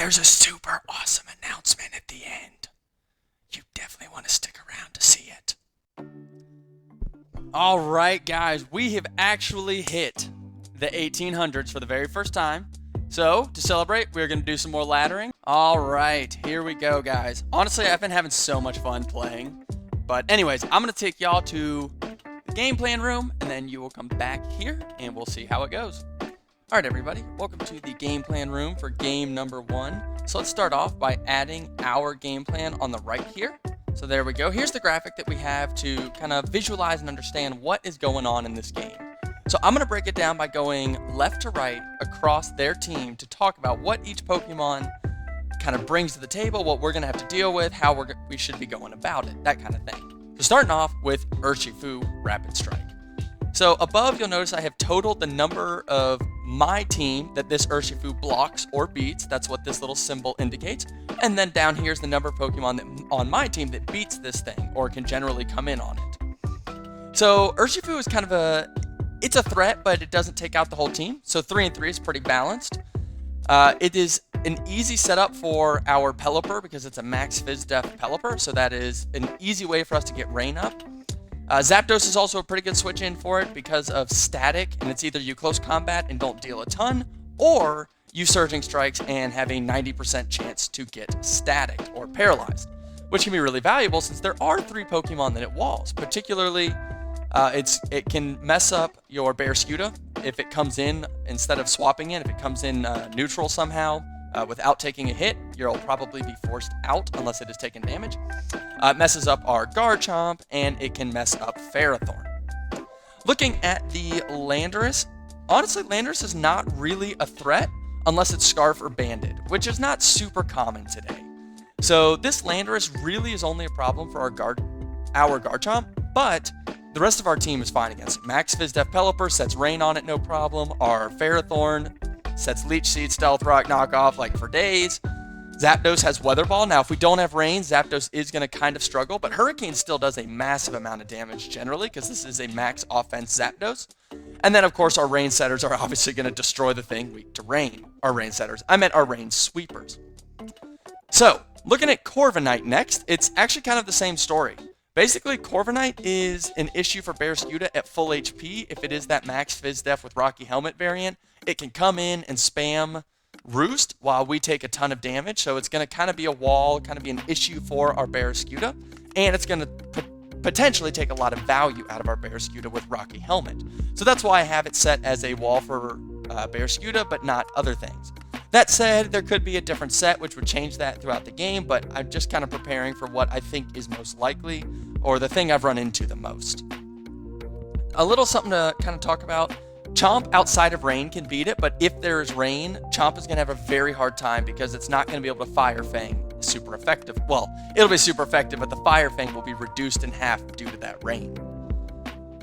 there's a super awesome announcement at the end. You definitely want to stick around to see it. All right, guys, we have actually hit the 1800s for the very first time. So, to celebrate, we're going to do some more laddering. All right, here we go, guys. Honestly, I've been having so much fun playing. But anyways, I'm going to take y'all to the game plan room, and then you will come back here, and we'll see how it goes. All right, everybody, welcome to the game plan room for game number 1. So let's start off by adding our game plan on the right here. So there we go. Here's the graphic that we have to kind of visualize and understand what is going on in this game. So I'm going to break it down by going left to right across their team to talk about what each Pokemon kind of brings to the table, what we're going to have to deal with, how we should be going about it, that kind of thing. So starting off with Urshifu Rapid Strike. So above, you'll notice I have totaled the number of my team that this Urshifu blocks or beats. That's what this little symbol indicates. And then down here is the number of Pokemon that on my team that beats this thing or can generally come in on it. So Urshifu is kind of it's a threat, but it doesn't take out the whole team. So 3 and 3 is pretty balanced. It is an easy setup for our Pelipper because it's a max Fizz Def Pelipper. So that is an easy way for us to get Rain up. Zapdos is also a pretty good switch in for it because of static, and it's either you close combat and don't deal a ton, or you surging strikes and have a 90% chance to get static or paralyzed, which can be really valuable since there are 3 Pokemon that it walls. Particularly, it can mess up your Barraskewda if it comes in instead of swapping in. If it comes in neutral somehow without taking a hit, you'll probably be forced out unless it is taking damage. It messes up our Garchomp, and it can mess up Ferrothorn. Looking at the Landorus, honestly, Landorus is not really a threat unless it's Scarf or Banded, which is not super common today. So this Landorus really is only a problem for our Garchomp, but the rest of our team is fine against it. Max Fizz Def Pelipper sets Rain on it, no problem. Our Ferrothorn sets Leech Seed, Stealth Rock, Knockoff like for days. Zapdos has Weather Ball. Now, if we don't have Rain, Zapdos is going to kind of struggle, but Hurricane still does a massive amount of damage generally because this is a max offense Zapdos. And then, of course, our Rain Setters are obviously going to destroy the thing weak to Rain. Our Rain Setters. I meant our Rain Sweepers. So, looking at Corviknight next, it's actually kind of the same story. Basically, Corviknight is an issue for Barraskewda at full HP. If it is that max Fizz Def with Rocky Helmet variant, it can come in and spam Roost while we take a ton of damage. So it's going to kind of be a wall, kind of be an issue for our Barraskewda. And it's going to potentially take a lot of value out of our Barraskewda with Rocky Helmet. So that's why I have it set as a wall for Barraskewda, but not other things. That said, there could be a different set which would change that throughout the game, but I'm just kind of preparing for what I think is most likely, or the thing I've run into the most. A little something to kind of talk about. Chomp outside of Rain can beat it, but if there's Rain, Chomp is going to have a very hard time because it's not going to be able to Fire Fang super effective. Well, it'll be super effective, but the Fire Fang will be reduced in half due to that Rain.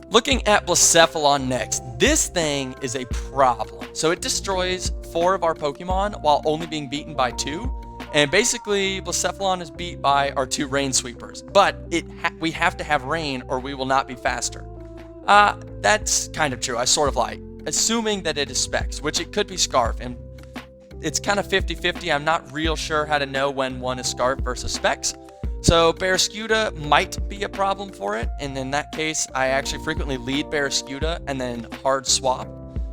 Looking at Blacephalon next, this thing is a problem. So it destroys 4 of our Pokemon while only being beaten by 2. And basically, Blacephalon is beat by our 2 Rain Sweepers. But we have to have Rain or we will not be faster. That's kind of true. I sort of lie. Assuming that it is Specs, which it could be Scarf. And it's kind of 50-50. I'm not real sure how to know when one is Scarf versus Specs. So Barraskewda might be a problem for it, and in that case, I actually frequently lead Barraskewda and then hard swap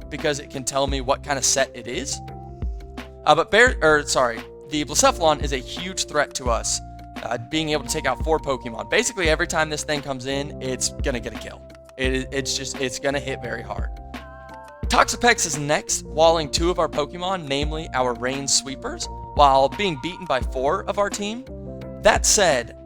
because it can tell me what kind of set it is. The Blacephalon is a huge threat to us, being able to take out 4 Pokemon. Basically, every time this thing comes in, it's gonna get a kill. It's gonna hit very hard. Toxapex is next, walling 2 of our Pokemon, namely our Rain Sweepers, while being beaten by 4 of our team. That said,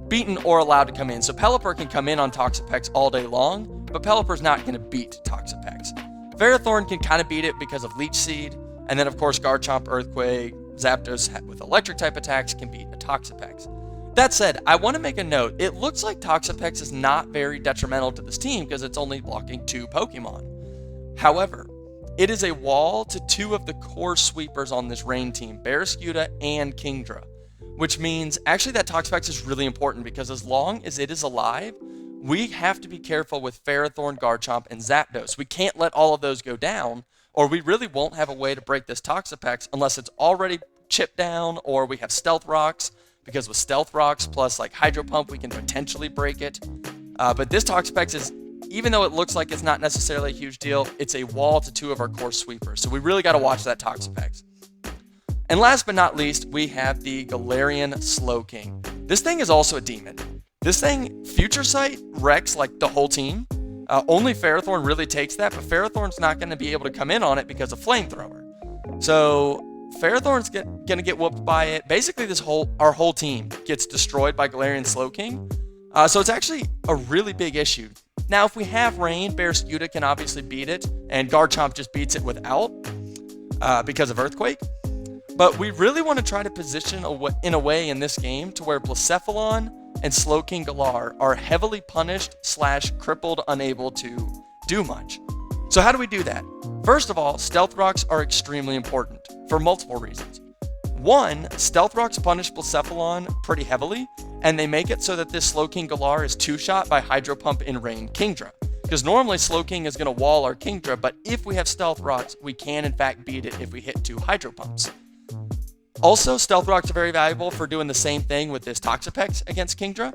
beaten or allowed to come in. So Pelipper can come in on Toxapex all day long, but Pelipper's not going to beat Toxapex. Ferrothorn can kind of beat it because of Leech Seed, and then of course Garchomp, Earthquake, Zapdos with electric type attacks can beat a Toxapex. That said, I want to make a note. It looks like Toxapex is not very detrimental to this team because it's only blocking 2 Pokemon. However, it is a wall to 2 of the core sweepers on this Rain team, Barraskewda and Kingdra. Which means, actually that Toxapex is really important because as long as it is alive, we have to be careful with Ferrothorn, Garchomp, and Zapdos. We can't let all of those go down, or we really won't have a way to break this Toxapex unless it's already chip down, or we have stealth rocks, because with stealth rocks plus like hydro pump, we can potentially break it. But this Toxapex is, even though it looks like it's not necessarily a huge deal, it's a wall to 2 of our core sweepers. So we really got to watch that Toxapex. And last but not least, we have the Galarian Slowking. This thing is also a demon. This thing, Future Sight wrecks like the whole team. Only Ferrothorn really takes that, but Ferrothorn's not going to be able to come in on it because of Flamethrower. So Ferrothorn's going to get whooped by it. Basically, our whole team gets destroyed by Galarian Slowking. So it's actually a really big issue. Now, if we have Rain, Barraskewda can obviously beat it, and Garchomp just beats it without because of Earthquake. But we really want to try to position in a way in this game to where Blacephalon and Slowking Galar are heavily punished / crippled, unable to do much. So how do we do that? First of all, Stealth Rocks are extremely important for multiple reasons. One, Stealth Rocks punish Blacephalon pretty heavily, and they make it so that this Slowking Galar is 2-shot by Hydro Pump in Rain Kingdra. Because normally Slowking is going to wall our Kingdra, but if we have Stealth Rocks, we can in fact beat it if we hit 2 Hydro Pumps. Also, Stealth Rocks are very valuable for doing the same thing with this Toxapex against Kingdra.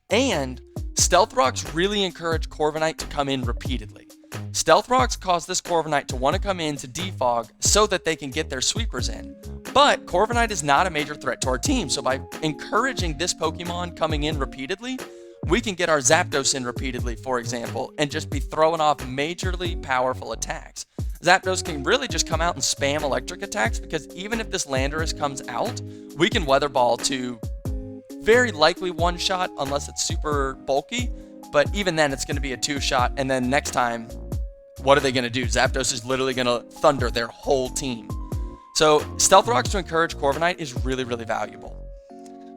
And Stealth Rocks really encourage Corviknight to come in repeatedly. Stealth Rocks cause this Corviknight to want to come in to defog so that they can get their sweepers in. But Corviknight is not a major threat to our team, so by encouraging this Pokemon coming in repeatedly, we can get our Zapdos in repeatedly, for example, and just be throwing off majorly powerful attacks. Zapdos can really just come out and spam electric attacks, because even if this Landorus comes out, we can Weather Ball to very likely 1-shot unless it's super bulky, but even then it's going to be a 2-shot, and then next time, what are they going to do? Zapdos is literally going to thunder their whole team. So Stealth Rocks to encourage Corviknight is really, really valuable.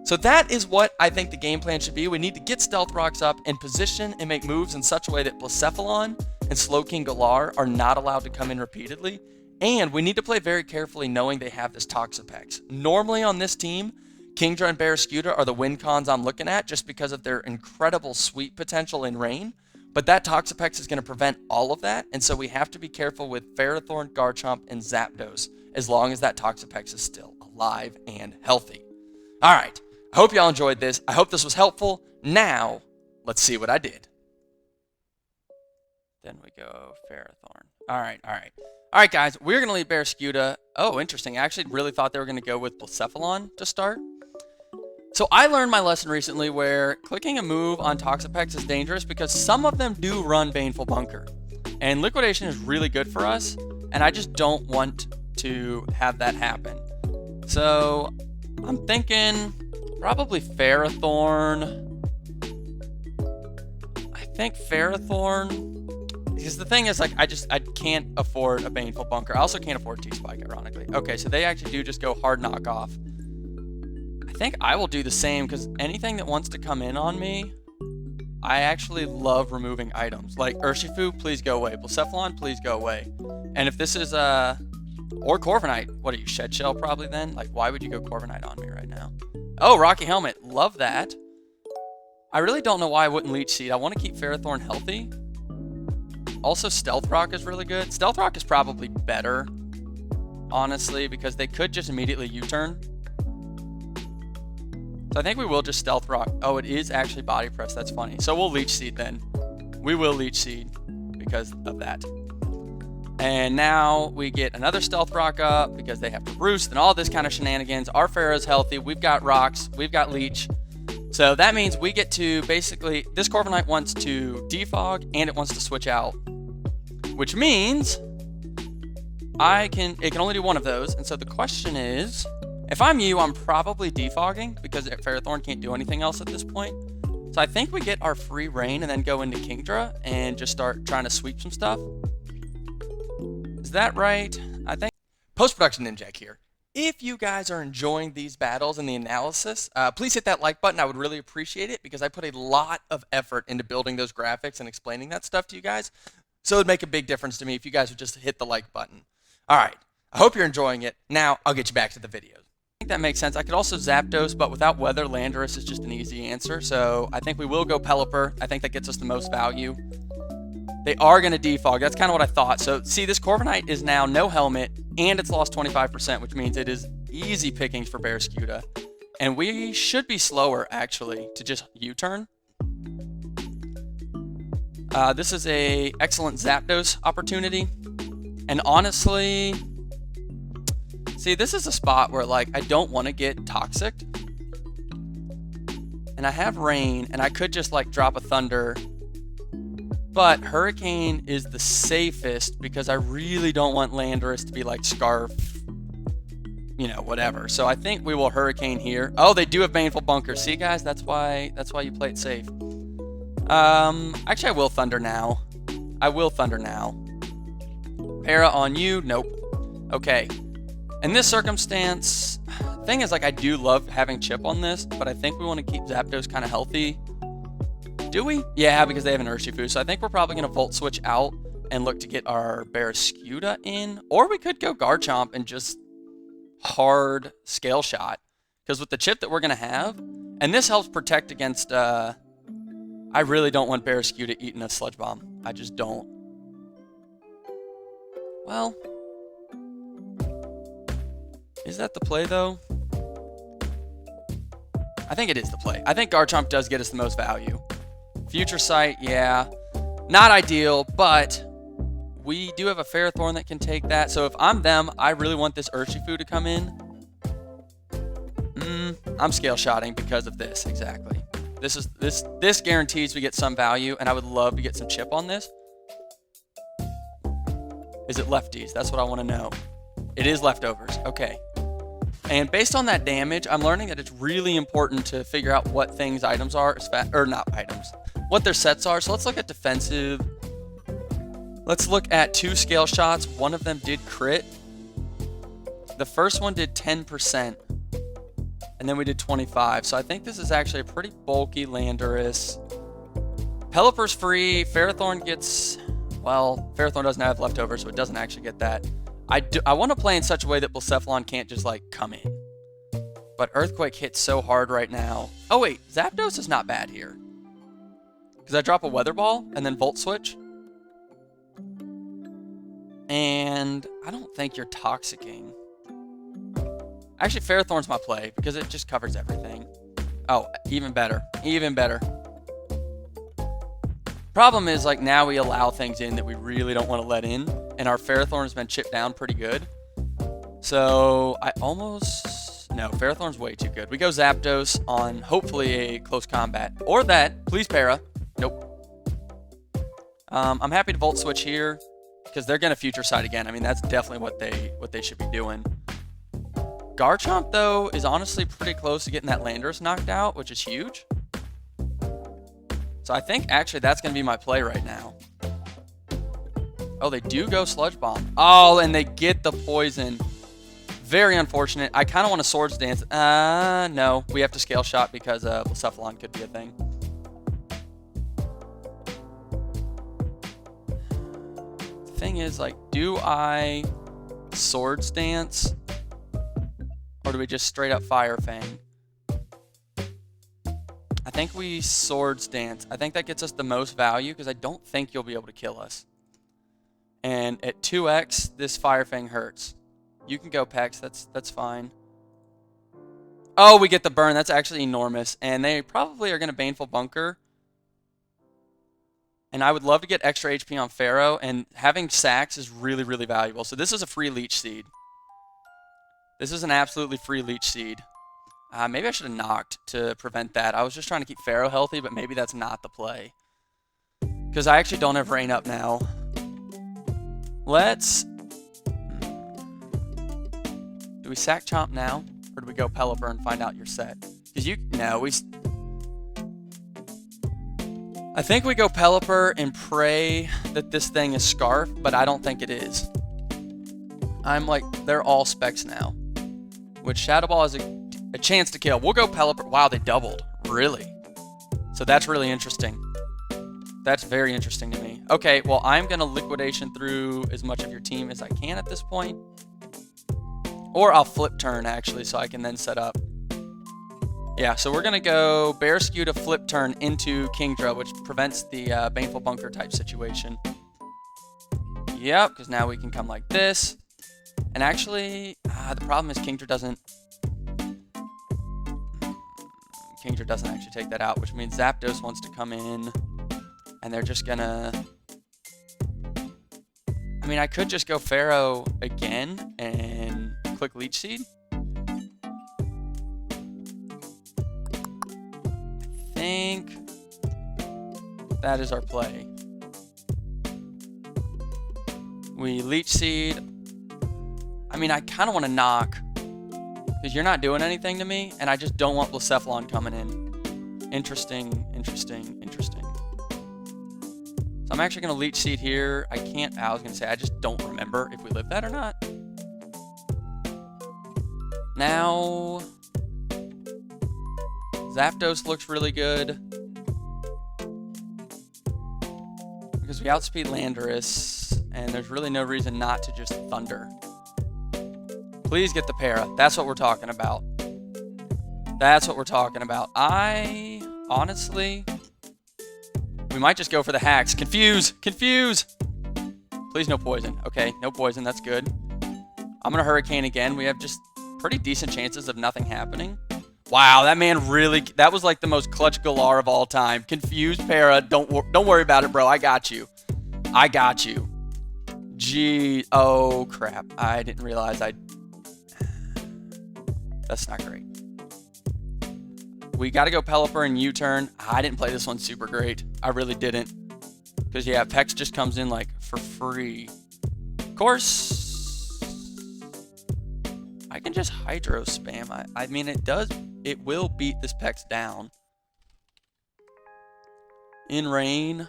So that is what I think the game plan should be. We need to get Stealth Rocks up and position and make moves in such a way that Blacephalon and Slowking Galar are not allowed to come in repeatedly. And we need to play very carefully knowing they have this Toxapex. Normally on this team, Kingdra and Barraskewda are the win cons I'm looking at just because of their incredible sweep potential in Rain. But that Toxapex is going to prevent all of that. And so we have to be careful with Ferrothorn, Garchomp, and Zapdos as long as that Toxapex is still alive and healthy. All right. I hope y'all enjoyed this. I hope this was helpful. Now, let's see what I did. Then we go Ferrothorn. All right, guys. We're going to leave Barraskewda. Oh, interesting. I actually really thought they were going to go with Blacephalon to start. So I learned my lesson recently where clicking a move on Toxapex is dangerous because some of them do run Baneful Bunker. And Liquidation is really good for us, and I just don't want to have that happen. So I'm thinking probably Ferrothorn. I think Ferrothorn. Because the thing is, like, I can't afford a Baneful Bunker. I also can't afford T-Spike, ironically. Okay, so they actually do just go hard knockoff. I think I will do the same, because anything that wants to come in on me, I actually love removing items. Like, Urshifu, please go away. Blacephalon, please go away. And if this is, or Corviknight, what are you, Shed Shell probably then? Like, why would you go Corviknight on me right now? Oh, Rocky Helmet, love that. I really don't know why I wouldn't Leech Seed. I want to keep Ferrothorn healthy. Also, Stealth Rock is really good. Stealth Rock is probably better, honestly, because they could just immediately U-turn. So I think we will just Stealth Rock. Oh, it is actually Body Press. That's funny. So we'll Leech Seed then. We will Leech Seed because of that. And now we get another Stealth Rock up because they have to Roost and all this kind of shenanigans. Our Pharaoh's healthy. We've got Rocks. We've got Leech. So that means we get to basically, this Corviknight wants to defog and it wants to switch out, which means it can only do one of those. And so the question is, if I'm you, I'm probably defogging because Ferrothorn can't do anything else at this point. So I think we get our free reign and then go into Kingdra and just start trying to sweep some stuff. Is that right? I think. Post-production Ninjak here. If you guys are enjoying these battles and the analysis, please hit that like button. I would really appreciate it because I put a lot of effort into building those graphics and explaining that stuff to you guys. So it would make a big difference to me if you guys would just hit the like button. All right. I hope you're enjoying it. Now I'll get you back to the videos. I think that makes sense. I could also Zapdos, but without Weather, Landorus is just an easy answer. So I think we will go Pelipper. I think that gets us the most value. They are going to defog. That's kind of what I thought. So see, this Corviknight is now no helmet, and it's lost 25%, which means it is easy pickings for Barraskewda. And we should be slower, actually, to just U-turn. This is a excellent Zapdos opportunity. And honestly, see, this is a spot where, like, I don't want to get Toxic. And I have Rain, and I could just, like, drop a Thunder. But Hurricane is the safest because I really don't want Landorus to be, like, Scarf, you know, whatever. So I think we will Hurricane here. Oh, they do have Baneful Bunker. See, guys, that's why you play it safe. Actually, I will Thunder now. I will Thunder now. Para on you. Nope. Okay. In this circumstance, thing is, like, I do love having Chip on this, but I think we want to keep Zapdos kind of healthy. Do we? Yeah, because they have an Urshifu. So I think we're probably going to Volt Switch out and look to get our Barraskewda in. Or we could go Garchomp and just hard Scale Shot. Because with the chip that we're going to have, and this helps protect against, I really don't want Barraskewda eating a Sludge Bomb. I just don't. Well, is that the play, though? I think it is the play. I think Garchomp does get us the most value. Future Sight, yeah. Not ideal, but we do have a Ferrothorn that can take that. So if I'm them, I really want this Urshifu to come in. I'm Scale Shotting because of this, exactly. This guarantees we get some value, and I would love to get some chip on this. Is it lefties? That's what I want to know. It is leftovers. Okay. And based on that damage, I'm learning that it's really important to figure out what things items are, or not items, what their sets are. So let's look at defensive. Let's look at 2 Scale Shots. One of them did crit. The first one did 10%. And then we did 25. So I think this is actually a pretty bulky Landorus. Pelipper's free. Ferrothorn gets, well, Ferrothorn doesn't have leftovers, so it doesn't actually get that. I want to play in such a way that Blacephalon can't just, like, come in. But Earthquake hits so hard right now. Oh, wait. Zapdos is not bad here. Because I drop a Weather Ball and then Volt Switch. And I don't think you're Toxicking. Actually, Ferrothorn's my play because it just covers everything. Oh, even better. Even better. Problem is, like, now we allow things in that we really don't want to let in. And our Ferrothorn has been chipped down pretty good. So I almost... No, Ferrothorn's way too good. We go Zapdos on hopefully a close combat. Or that. Please, Para. Nope. I'm happy to Volt Switch here because they're going to Future Sight again. I mean, that's definitely what they should be doing. Garchomp, though, is honestly pretty close to getting that Landorus knocked out, which is huge. So I think, actually, that's going to be my play right now. Oh, they do go Sludge Bomb. Oh, and they get the poison. Very unfortunate. I kind of want to Swords Dance. No. We have to Scale Shot because Blacephalon could be a thing. The thing is, like, do I Swords Dance? Or do we just straight up Fire Fang? I think we Swords Dance. I think that gets us the most value because I don't think you'll be able to kill us. And at 2x, this Fire Fang hurts. You can go Pex. That's fine. Oh, we get the burn. That's actually enormous. And they probably are going to Baneful Bunker. And I would love to get extra HP on Pharaoh. And having Sax is really, really valuable. So this is a free Leech Seed. This is an absolutely free Leech Seed. Maybe I should have knocked to prevent that. I was just trying to keep Pharaoh healthy, but maybe that's not the play. Because I actually don't have Rain up now. Let's... Do we Sack Chomp now? Or do we go Pelipper and find out your set? Because you... No, we... I think we go Pelipper and pray that this thing is Scarf, but I don't think it is. I'm like... They're all specs now. Which Shadow Ball has a chance to kill. We'll go Pelipper. Wow, they doubled. Really? So that's really interesting. That's very interesting to me. Okay, well, I'm going to Liquidation through as much of your team as I can at this point. Or I'll Flip Turn, actually, so I can then set up. Yeah, so we're going to go Barraskewda Flip Turn into Kingdra, which prevents the Baneful Bunker type situation. Yep, because now we can come like this. And actually, the problem is Kingdra doesn't actually take that out, which means Zapdos wants to come in, and they're just gonna... I mean, I could just go Pharaoh again and click Leech Seed. I think that is our play. We Leech Seed. I mean, I kind of want to knock, because you're not doing anything to me, and I just don't want Blacephalon coming in. Interesting, interesting, interesting. So I'm actually going to Leech Seed here. I was going to say, I just don't remember if we live that or not. Now, Zapdos looks really good, because we outspeed Landorus, and there's really no reason not to just Thunder. Please get the Para. That's what we're talking about. That's what we're talking about. Honestly, we might just go for the hacks. Confuse! Confuse! Please no poison. Okay, no poison. That's good. I'm going to Hurricane again. We have just pretty decent chances of nothing happening. Wow, that man really... That was like the most clutch Galar of all time. Confuse Para. Don't worry about it, bro. I got you. I got you. Gee. Oh, crap. I didn't realize That's not great. We got to go Pelipper and U-turn. I didn't play this one super great. I really didn't. Because, yeah, Pex just comes in, like, for free. Of course, I can just Hydro spam. I mean, it will beat this Pex down. In Rain.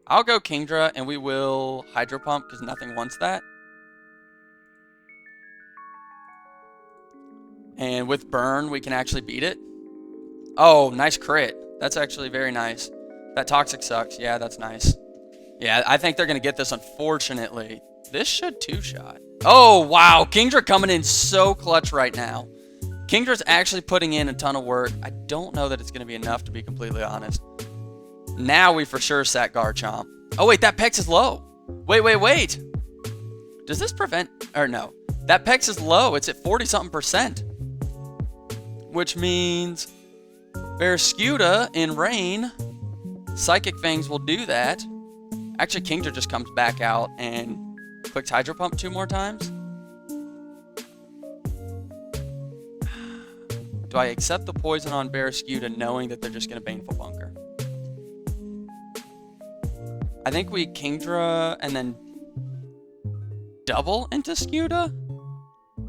I'll go Kingdra, and we will Hydro Pump, because nothing wants that. And with Burn, we can actually beat it. Oh, nice crit. That's actually very nice. That Toxic sucks. Yeah, that's nice. Yeah, I think they're going to get this, unfortunately. This should two-shot. Oh, wow. Kingdra coming in so clutch right now. Kingdra's actually putting in a ton of work. I don't know that it's going to be enough, to be completely honest. Now we for sure sack Garchomp. Oh, wait, that Pex is low. Wait. Does this prevent... Or no. That Pex is low. It's at 40-something%. Which means Barrascuda in Rain, Psychic Fangs will do that. Actually, Kingdra just comes back out and clicks Hydro Pump 2 more times. Do I accept the poison on Barrascuda knowing that they're just going to Baneful Bunker? I think we Kingdra and then double into Scuda?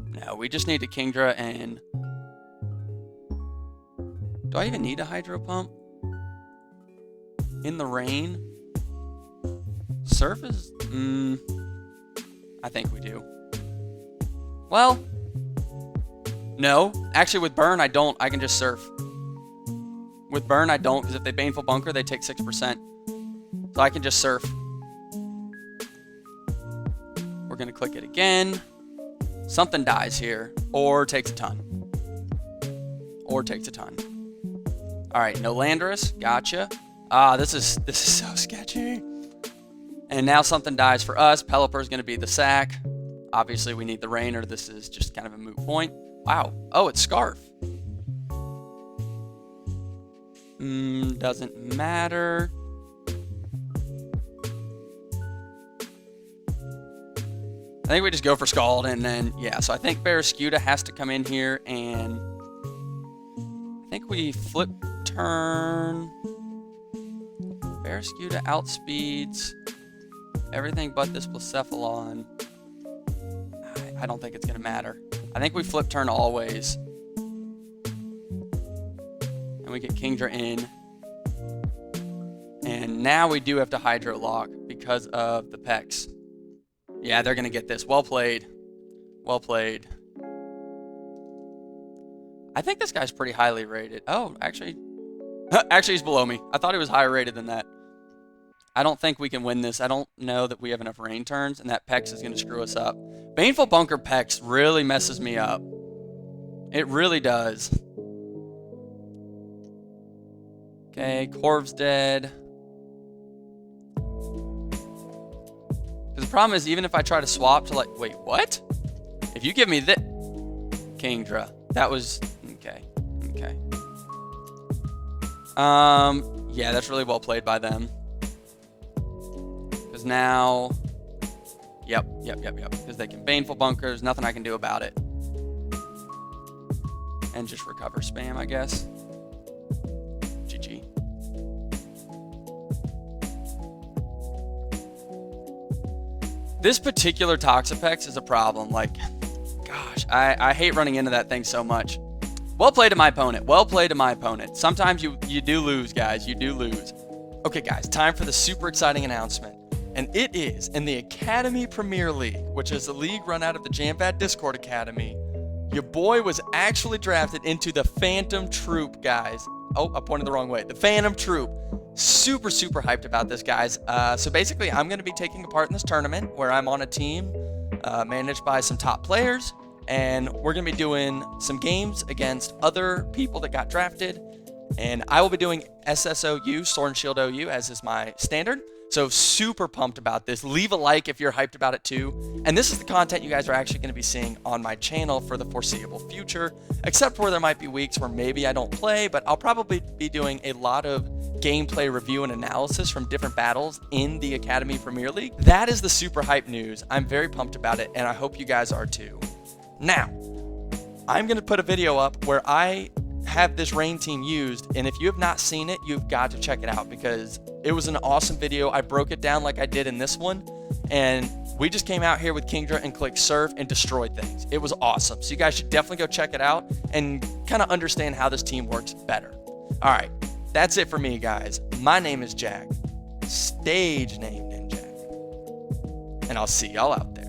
No, we just need to Kingdra and... Do I even need a Hydro Pump? In the Rain? Surf is... I think we do. Well... No. Actually, with Burn, I don't. I can just Surf. With Burn, I don't, because if they Baneful Bunker, they take 6%. So I can just Surf. We're going to click it again. Something dies here. Or takes a ton. Or takes a ton. Alright, no Landorus. Gotcha. This is so sketchy. And now something dies for us. Pelipper is going to be the sack. Obviously, we need the Rain, or this is just kind of a moot point. Wow. Oh, it's Scarf. Doesn't matter. I think we just go for Scald, and then, yeah. So I think Barrascuda has to come in here, and I think we flip turn. Barrascuda outspeeds everything but this Blacephalon. I don't think it's going to matter. I think we flip turn always. And we get Kingdra in. And now we do have to Hydro Lock because of the Pex. Yeah, they're going to get this. Well played. Well played. I think this guy's pretty highly rated. Oh, actually. Actually, he's below me. I thought he was higher rated than that. I don't think we can win this. I don't know that we have enough Rain turns, and that Pex is going to screw us up. Baneful Bunker Pex really messes me up. It really does. Okay, Corv's dead. Because The problem is, even if I try to swap to like, wait, what? If you give me this, Kingdra, that was, okay. Yeah, that's really well played by them. Because now, yep. Because they can Baneful Bunkers, nothing I can do about it. And just recover spam, I guess. GG. This particular Toxapex is a problem. Like, gosh, I hate running into that thing so much. Well played to my opponent. Well played to my opponent. Sometimes you do lose, guys. You do lose. Okay, guys, time for the super exciting announcement. And it is in the Academy Premier League, which is a league run out of the JamVad Discord Academy. Your boy was actually drafted into the Phantom Troop, guys. Oh, I pointed the wrong way. The Phantom Troop. Super hyped about this, guys. So basically, I'm going to be taking a part in this tournament where I'm on a team managed by some top players. And we're going to be doing some games against other people that got drafted. And I will be doing SSOU, Sword and Shield OU, as is my standard. So super pumped about this. Leave a like if you're hyped about it too. And this is the content you guys are actually going to be seeing on my channel for the foreseeable future, except where there might be weeks where maybe I don't play, but I'll probably be doing a lot of gameplay review and analysis from different battles in the Academy Premier League. That is the super hype news. I'm very pumped about it, and I hope you guys are too. Now, I'm going to put a video up where I have this rain team used, and if you have not seen it, you've got to check it out because it was an awesome video. I broke it down like I did in this one, and we just came out here with Kingdra and clicked surf and destroyed things. It was awesome. So you guys should definitely go check it out and kind of understand how this team works better. All right, that's it for me, guys. My name is Jack, stage name named Jack, and I'll see y'all out there.